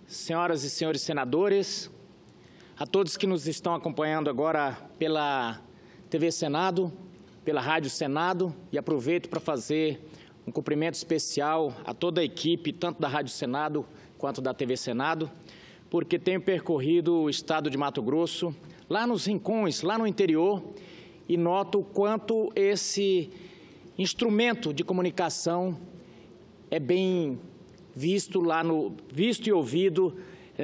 senhoras e senhores senadores, a todos que nos estão acompanhando agora pela TV Senado, pela Rádio Senado, e aproveito para fazer um cumprimento especial a toda a equipe, tanto da Rádio Senado quanto da TV Senado, porque tenho percorrido o estado de Mato Grosso, lá nos rincões, lá no interior, e noto o quanto esse instrumento de comunicação é bem visto e ouvido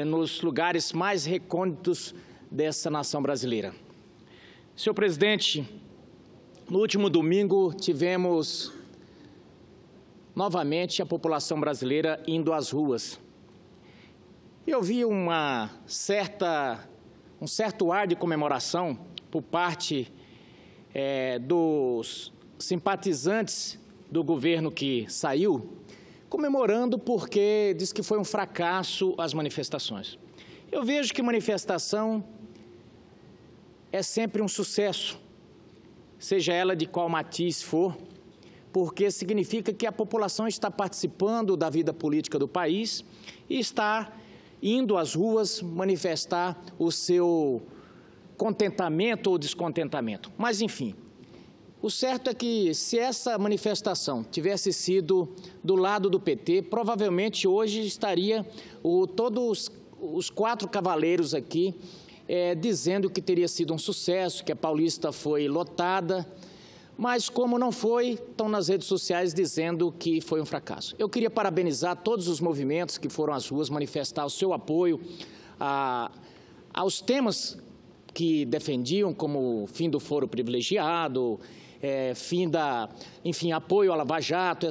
nos lugares mais recônditos dessa nação brasileira. Senhor presidente, no último domingo tivemos novamente a população brasileira indo às ruas. Eu vi um certo ar de comemoração por parte dos simpatizantes do governo que saiu, comemorando porque diz que foi um fracasso as manifestações. Eu vejo que manifestação é sempre um sucesso, seja ela de qual matiz for, porque significa que a população está participando da vida política do país e está indo às ruas manifestar o seu contentamento ou descontentamento. Mas, enfim, o certo é que se essa manifestação tivesse sido do lado do PT, provavelmente hoje estaria todos os 4 cavaleiros aqui dizendo que teria sido um sucesso, que a Paulista foi lotada, mas como não foi, estão nas redes sociais dizendo que foi um fracasso. Eu queria parabenizar todos os movimentos que foram às ruas manifestar o seu apoio aos temas que defendiam, como o fim do foro privilegiado, apoio à Lava Jato,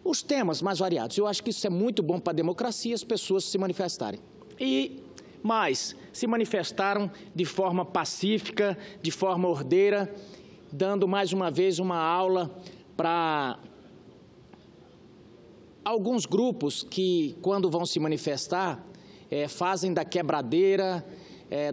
os temas mais variados. Eu acho que isso é muito bom para a democracia, as pessoas se manifestarem. Mas se manifestaram de forma pacífica, de forma ordeira, dando mais uma vez uma aula para alguns grupos que, quando vão se manifestar, fazem da quebradeira,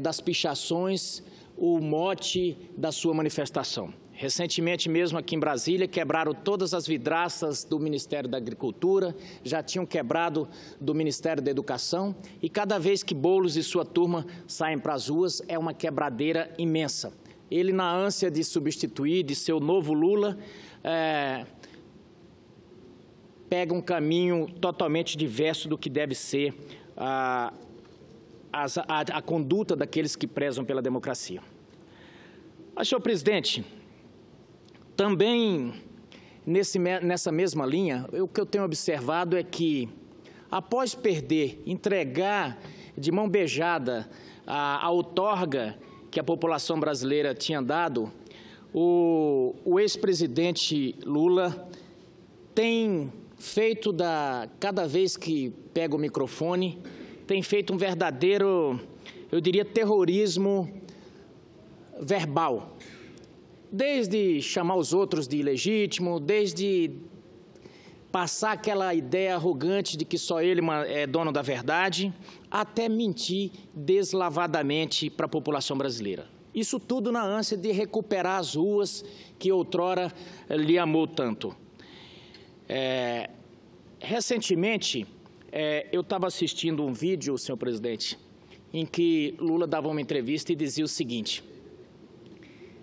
das pichações, o mote da sua manifestação. Recentemente mesmo aqui em Brasília, quebraram todas as vidraças do Ministério da Agricultura, já tinham quebrado do Ministério da Educação, e cada vez que Boulos e sua turma saem para as ruas, é uma quebradeira imensa. Ele, na ânsia de substituir, de ser o novo Lula, pega um caminho totalmente diverso do que deve ser a conduta daqueles que prezam pela democracia. Mas, senhor presidente, também nessa mesma linha, o que eu tenho observado é que, após entregar de mão beijada a outorga que a população brasileira tinha dado, o ex-presidente Lula tem feito, cada vez que pega o microfone, tem feito um verdadeiro, eu diria, terrorismo verbal. Desde chamar os outros de ilegítimo, desde passar aquela ideia arrogante de que só ele é dono da verdade, até mentir deslavadamente para a população brasileira. Isso tudo na ânsia de recuperar as ruas que outrora lhe amou tanto. Recentemente, eu estava assistindo um vídeo, senhor presidente, em que Lula dava uma entrevista e dizia o seguinte,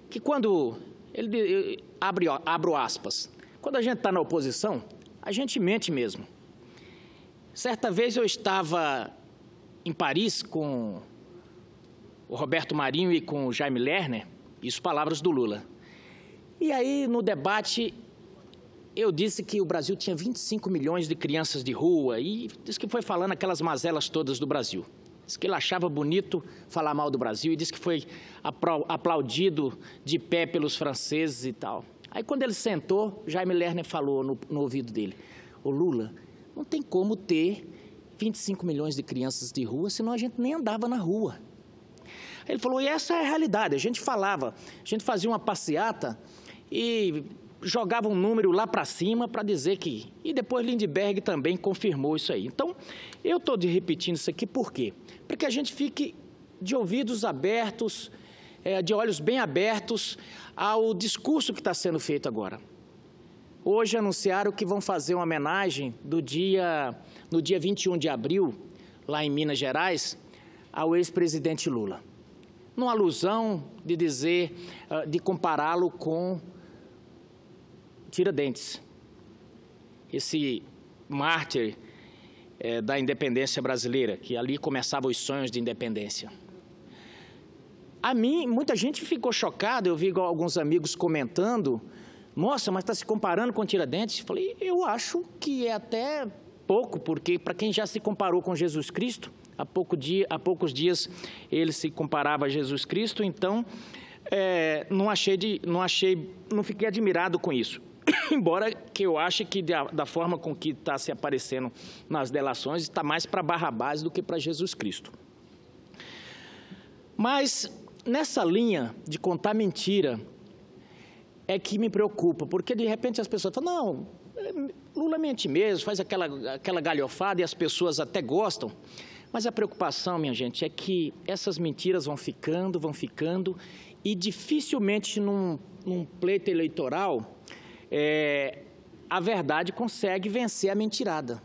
que quando, abro aspas, quando a gente está na oposição, a gente mente mesmo. Certa vez eu estava em Paris com o Roberto Marinho e com o Jaime Lerner, isso palavras do Lula. E aí, no debate, eu disse que o Brasil tinha 25 milhões de crianças de rua e disse que foi falando aquelas mazelas todas do Brasil. Disse que ele achava bonito falar mal do Brasil e disse que foi aplaudido de pé pelos franceses e tal. Aí, quando ele sentou, Jaime Lerner falou no ouvido dele, ô Lula, não tem como ter 25 milhões de crianças de rua, senão a gente nem andava na rua. Ele falou, e essa é a realidade, a gente fazia uma passeata e jogava um número lá para cima para dizer que... E depois Lindbergh também confirmou isso aí. Então, eu estou repetindo isso aqui por quê? Para que a gente fique de ouvidos abertos, de olhos bem abertos ao discurso que está sendo feito agora. Hoje anunciaram que vão fazer uma homenagem no dia 21 de abril lá em Minas Gerais, ao ex-presidente Lula. Numa alusão de dizer, de compará-lo com Tiradentes, esse mártir da independência brasileira, que ali começavam os sonhos de independência. A mim, muita gente ficou chocada, eu vi alguns amigos comentando, nossa, mas está se comparando com Tiradentes? Falei, eu acho que é até pouco, porque para quem já se comparou com Jesus Cristo, há poucos dias ele se comparava a Jesus Cristo, então não fiquei admirado com isso. Embora que eu ache que da forma com que está se aparecendo nas delações, está mais para Barrabás do que para Jesus Cristo. Mas nessa linha de contar mentira é que me preocupa, porque de repente as pessoas falam, não, Lula mente mesmo, faz aquela galhofada e as pessoas até gostam. Mas a preocupação, minha gente, é que essas mentiras vão ficando e dificilmente num pleito eleitoral a verdade consegue vencer a mentirada.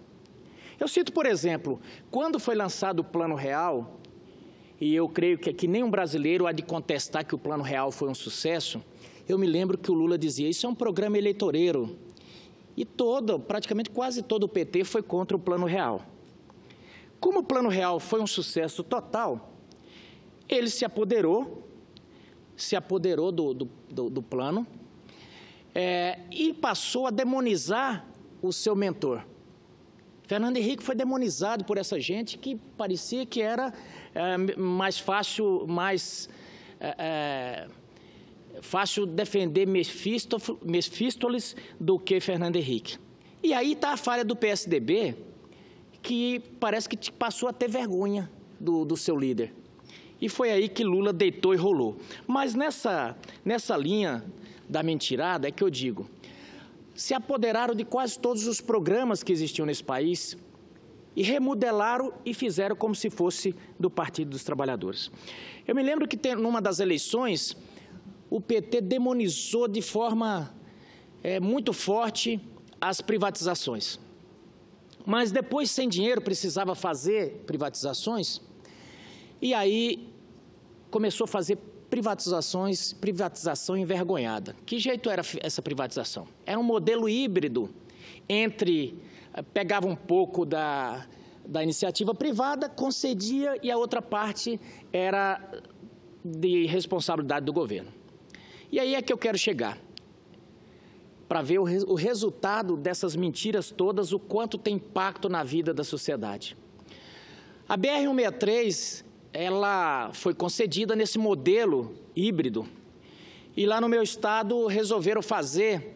Eu cito, por exemplo, quando foi lançado o Plano Real, e eu creio que aqui nenhum brasileiro há de contestar que o Plano Real foi um sucesso, eu me lembro que o Lula dizia, isso é um programa eleitoreiro. E praticamente quase todo o PT foi contra o Plano Real. Como o Plano Real foi um sucesso total, ele se apoderou do plano e passou a demonizar o seu mentor. Fernando Henrique foi demonizado por essa gente que parecia que era mais fácil defender Mefistófeles do que Fernando Henrique. E aí está a falha do PSDB, que parece que passou a ter vergonha do seu líder. E foi aí que Lula deitou e rolou. Mas nessa linha da mentirada é que eu digo, se apoderaram de quase todos os programas que existiam nesse país e remodelaram e fizeram como se fosse do Partido dos Trabalhadores. Eu me lembro que numa das eleições, o PT demonizou de forma muito forte as privatizações. Mas depois, sem dinheiro, precisava fazer privatizações, e aí começou a fazer privatização envergonhada. Que jeito era essa privatização? Era um modelo híbrido pegava um pouco da iniciativa privada, concedia, e a outra parte era de responsabilidade do governo. E aí é que eu quero chegar, para ver o resultado dessas mentiras todas, o quanto tem impacto na vida da sociedade. A BR-163, ela foi concedida nesse modelo híbrido, e lá no meu estado resolveram fazer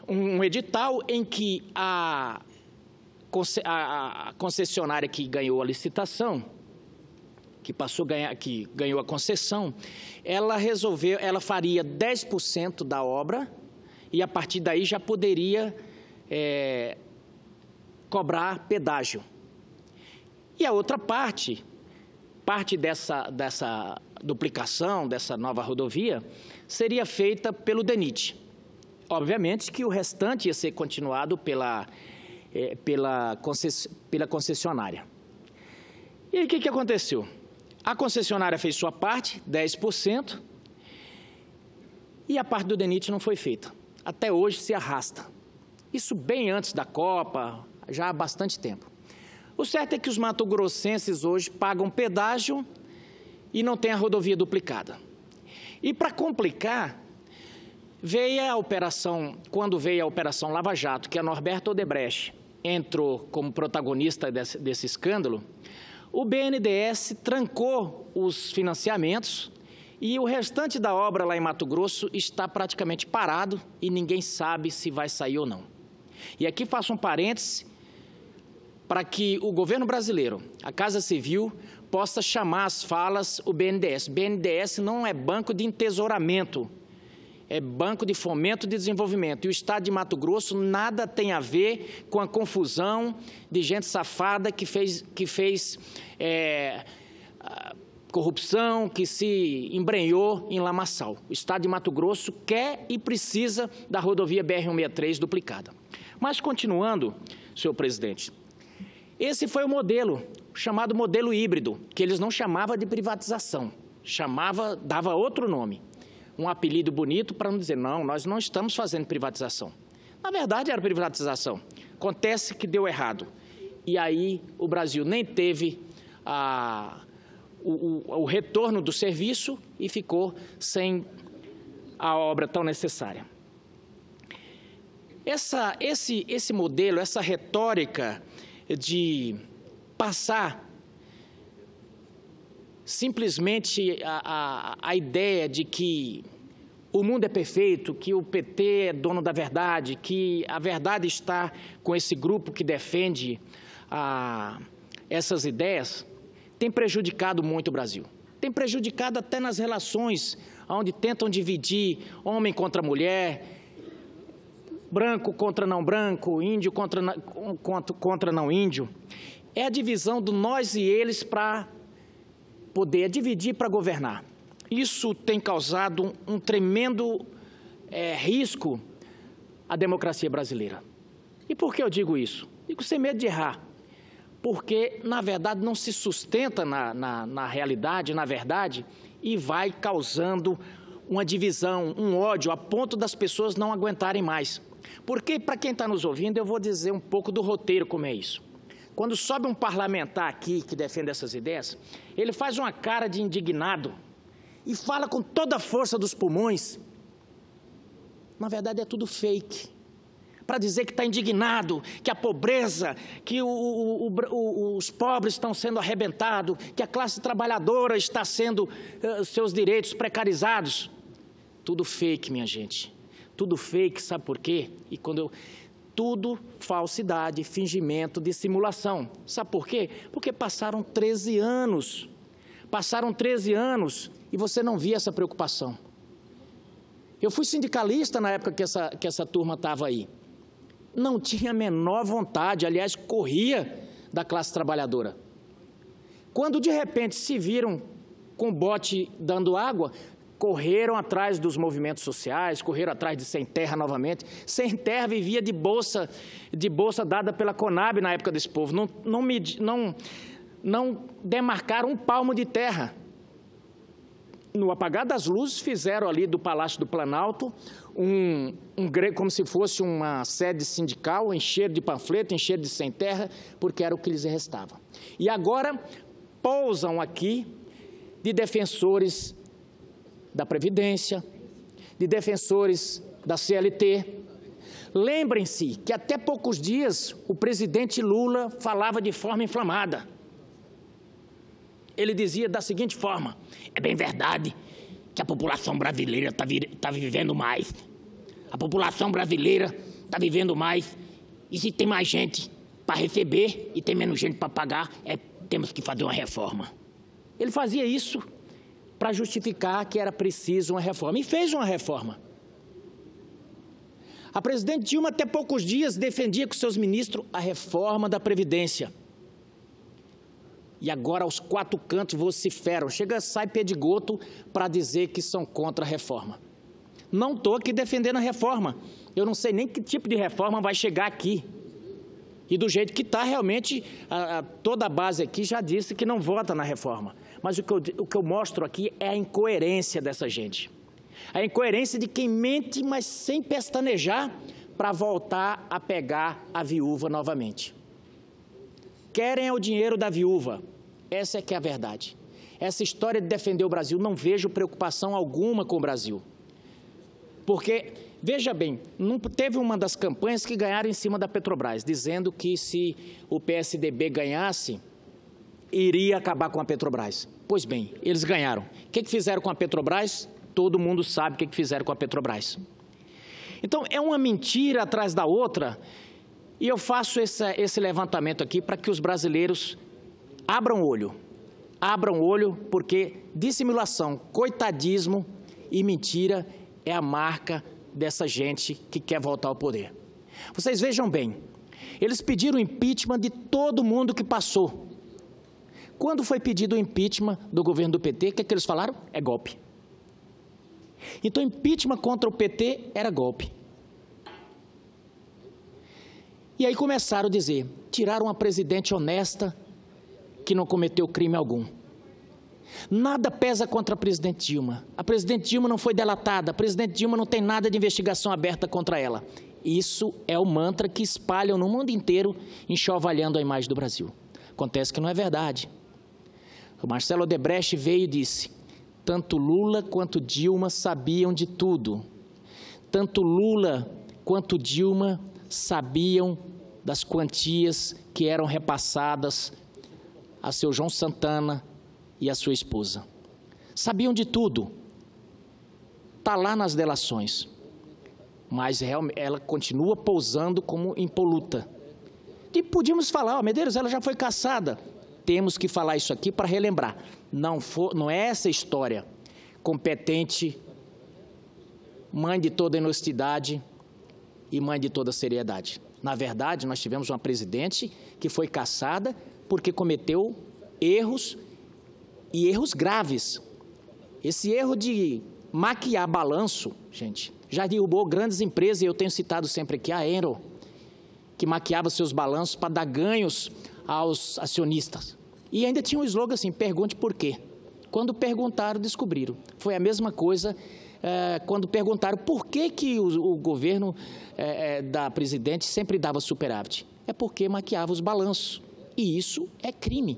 um edital em que a concessionária que ganhou a licitação, que ganhou a concessão, ela faria 10% da obra e a partir daí já poderia cobrar pedágio. E a outra parte dessa duplicação, dessa nova rodovia, seria feita pelo DENIT. Obviamente que o restante ia ser continuado pela concessionária. E aí o que aconteceu? A concessionária fez sua parte, 10%, e a parte do DENIT não foi feita. Até hoje se arrasta. Isso bem antes da Copa, já há bastante tempo. O certo é que os matogrossenses hoje pagam pedágio e não tem a rodovia duplicada. E para complicar, quando veio a Operação Lava Jato, que a Norberto Odebrecht entrou como protagonista desse escândalo, o BNDES trancou os financiamentos e o restante da obra lá em Mato Grosso está praticamente parado e ninguém sabe se vai sair ou não. E aqui faço um parêntese para que o governo brasileiro, a Casa Civil, possa chamar às falas o BNDES. BNDES não é banco de entesouramento, é Banco de Fomento e Desenvolvimento. E o Estado de Mato Grosso nada tem a ver com a confusão de gente safada que fez corrupção, que se embrenhou em lamaçal. O Estado de Mato Grosso quer e precisa da rodovia BR-163 duplicada. Mas, continuando, senhor presidente, Esse foi o modelo, chamado modelo híbrido, que eles não chamavam de privatização, dava outro nome, um apelido bonito para não dizer, não, nós não estamos fazendo privatização. Na verdade, era privatização. Acontece que deu errado. E aí o Brasil nem teve o retorno do serviço e ficou sem a obra tão necessária. Esse modelo, essa retórica de passar simplesmente a ideia de que o mundo é perfeito, que o PT é dono da verdade, que a verdade está com esse grupo que defende essas ideias, tem prejudicado muito o Brasil. Tem prejudicado até nas relações onde tentam dividir homem contra mulher, branco contra não branco, índio contra não índio. É a divisão do nós e eles para poder dividir para governar. Isso tem causado um tremendo risco à democracia brasileira. E por que eu digo isso? Digo sem medo de errar. Porque, na verdade, não se sustenta na realidade, na verdade, e vai causando uma divisão, um ódio, a ponto das pessoas não aguentarem mais. Porque, para quem está nos ouvindo, eu vou dizer um pouco do roteiro como é isso. Quando sobe um parlamentar aqui que defende essas ideias, ele faz uma cara de indignado e fala com toda a força dos pulmões. Na verdade, é tudo fake. Para dizer que está indignado, que a pobreza, que os pobres estão sendo arrebentados, que a classe trabalhadora está sendo seus direitos precarizados. Tudo fake, minha gente. Tudo fake, sabe por quê? Tudo falsidade, fingimento, dissimulação. Sabe por quê? Porque passaram 13 anos. Passaram 13 anos e você não via essa preocupação. Eu fui sindicalista na época que essa turma estava aí. Não tinha a menor vontade, aliás, corria da classe trabalhadora. Quando, de repente, se viram com o bote dando água, correram atrás dos movimentos sociais, correram atrás de Sem Terra novamente. Sem Terra vivia de bolsa dada pela Conab na época desse povo. Não demarcaram um palmo de terra. No apagar das luzes, fizeram ali do Palácio do Planalto como se fosse uma sede sindical, encheram de panfleto, encheram de sem terra, porque era o que lhes restava. E agora pousam aqui de defensores da Previdência, de defensores da CLT. Lembrem-se que até poucos dias o presidente Lula falava de forma inflamada. Ele dizia da seguinte forma: é bem verdade que a população brasileira está vivendo mais. A população brasileira está vivendo mais. E se tem mais gente para receber e tem menos gente para pagar, temos que fazer uma reforma. Ele fazia isso para justificar que era preciso uma reforma. E fez uma reforma. A presidente Dilma, até poucos dias, defendia com seus ministros a reforma da Previdência. E agora, aos quatro cantos, vociferam. Sai pedigoto para dizer que são contra a reforma. Não estou aqui defendendo a reforma. Eu não sei nem que tipo de reforma vai chegar aqui. E do jeito que está, realmente, toda a base aqui já disse que não vota na reforma. Mas o que eu mostro aqui é a incoerência dessa gente. A incoerência de quem mente, mas sem pestanejar, para voltar a pegar a viúva novamente. Querem o dinheiro da viúva. Essa é que é a verdade. Essa história de defender o Brasil, não vejo preocupação alguma com o Brasil. Porque, veja bem, não teve uma das campanhas que ganharam em cima da Petrobras, dizendo que se o PSDB ganhasse, iria acabar com a Petrobras. Pois bem, eles ganharam. O que fizeram com a Petrobras? Todo mundo sabe o que fizeram com a Petrobras. Então, é uma mentira atrás da outra, e eu faço esse levantamento aqui para que os brasileiros abram o olho, porque dissimulação, coitadismo e mentira é a marca dessa gente que quer voltar ao poder. Vocês vejam bem, eles pediram impeachment de todo mundo que passou. Quando foi pedido o impeachment do governo do PT, o que eles falaram? É golpe. Então, impeachment contra o PT era golpe. E aí começaram a dizer, tiraram uma presidente honesta que não cometeu crime algum. Nada pesa contra a presidente Dilma. A presidente Dilma não foi delatada, a presidente Dilma não tem nada de investigação aberta contra ela. Isso é o mantra que espalham no mundo inteiro, enxovalhando a imagem do Brasil. Acontece que não é verdade. O Marcelo Odebrecht veio e disse: tanto Lula quanto Dilma sabiam de tudo. Tanto Lula quanto Dilma sabiam das quantias que eram repassadas a seu João Santana e a sua esposa. Sabiam de tudo. Está lá nas delações. Mas ela continua pousando como impoluta. E podíamos falar, Medeiros, ela já foi cassada. Temos que falar isso aqui para relembrar. Não é essa história. Competente, mãe de toda honestidade e mãe de toda seriedade. Na verdade, nós tivemos uma presidente que foi cassada porque cometeu erros, e erros graves. Esse erro de maquiar balanço, gente, já derrubou grandes empresas, e eu tenho citado sempre aqui a Enel, que maquiava seus balanços para dar ganhos aos acionistas. E ainda tinha um slogan assim: pergunte por quê. Quando perguntaram, descobriram. Foi a mesma coisa quando perguntaram por que o governo da presidente sempre dava superávit. É porque maquiava os balanços. E isso é crime.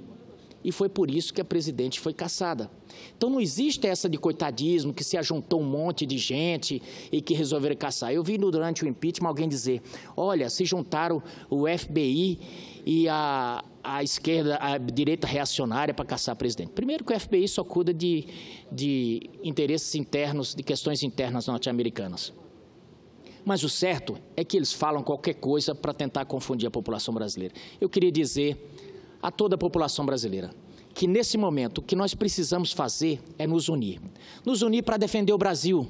E foi por isso que a presidente foi cassada. Então não existe essa de coitadismo, que se ajuntou um monte de gente e que resolveram caçar. Eu vi durante o impeachment alguém dizer: olha, se juntaram o FBI e a esquerda, a direita reacionária para caçar a presidente. Primeiro que o FBI só cuida de interesses internos, de questões internas norte-americanas. Mas o certo é que eles falam qualquer coisa para tentar confundir a população brasileira. Eu queria dizer a toda a população brasileira que, nesse momento, o que nós precisamos fazer é nos unir. Nos unir para defender o Brasil,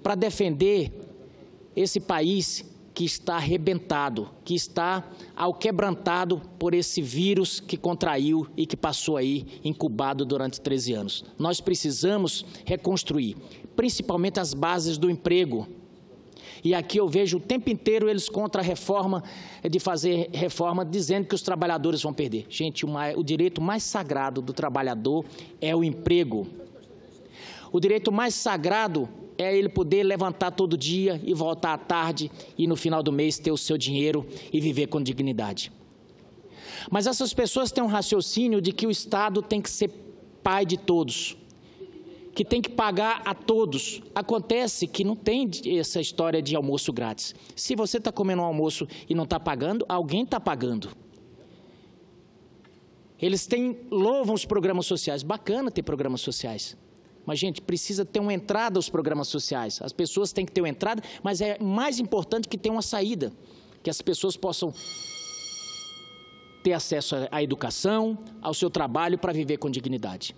para defender esse país que está arrebentado, que está alquebrantado por esse vírus que contraiu e que passou aí incubado durante 13 anos. Nós precisamos reconstruir, principalmente as bases do emprego. E aqui eu vejo o tempo inteiro eles contra a reforma, de fazer reforma, dizendo que os trabalhadores vão perder. Gente, o direito mais sagrado do trabalhador é o emprego. O direito mais sagrado é ele poder levantar todo dia e voltar à tarde e no final do mês ter o seu dinheiro e viver com dignidade. Mas essas pessoas têm um raciocínio de que o Estado tem que ser pai de todos, que tem que pagar a todos. Acontece que não tem essa história de almoço grátis. Se você está comendo um almoço e não está pagando, alguém está pagando. Eles louvam os programas sociais. Bacana ter programas sociais. Mas, gente, precisa ter uma entrada aos programas sociais. As pessoas têm que ter uma entrada, mas é mais importante que tenha uma saída. Que as pessoas possam ter acesso à educação, ao seu trabalho para viver com dignidade.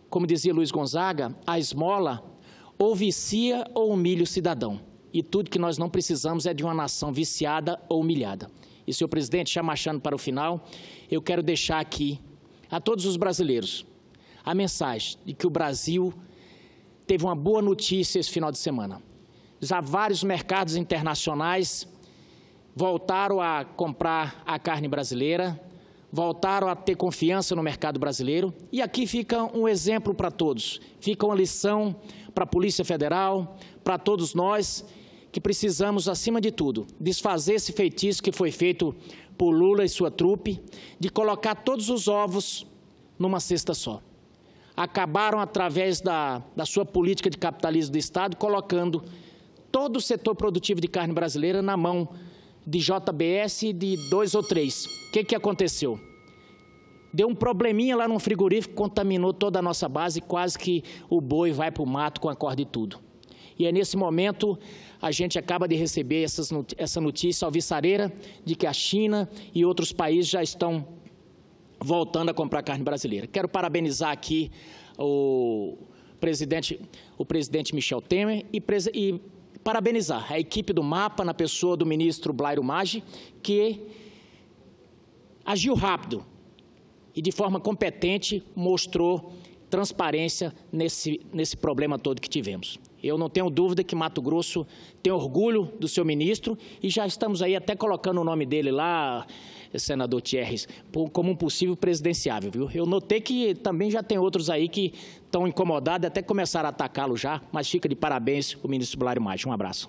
Como dizia Luiz Gonzaga, a esmola ou vicia ou humilha o cidadão. E tudo que nós não precisamos é de uma nação viciada ou humilhada. E, senhor presidente, já marchando para o final, eu quero deixar aqui a todos os brasileiros a mensagem de que o Brasil teve uma boa notícia esse final de semana. Já vários mercados internacionais voltaram a comprar a carne brasileira, voltaram a ter confiança no mercado brasileiro. E aqui fica um exemplo para todos, fica uma lição para a Polícia Federal, para todos nós, que precisamos, acima de tudo, desfazer esse feitiço que foi feito por Lula e sua trupe, de colocar todos os ovos numa cesta só. Acabaram, através da sua política de capitalismo do Estado, colocando todo o setor produtivo de carne brasileira na mão de JBS e de 2 ou 3. O que aconteceu? Deu um probleminha lá no frigorífico, contaminou toda a nossa base, quase que o boi vai para o mato com a corda e tudo. E é nesse momento, a gente acaba de receber essa notícia alvissareira de que a China e outros países já estão voltando a comprar carne brasileira. Quero parabenizar aqui o presidente Michel Temer e parabenizar a equipe do MAPA, na pessoa do ministro Blairo Maggi, que agiu rápido e de forma competente mostrou transparência nesse problema todo que tivemos. Eu não tenho dúvida que Mato Grosso tem orgulho do seu ministro e já estamos aí até colocando o nome dele lá, senador Thierry, como um possível presidenciável, viu? Eu notei que também já tem outros aí que estão incomodados, até começaram a atacá-lo já, mas fica de parabéns o ministro Blairo Maggi. Um abraço.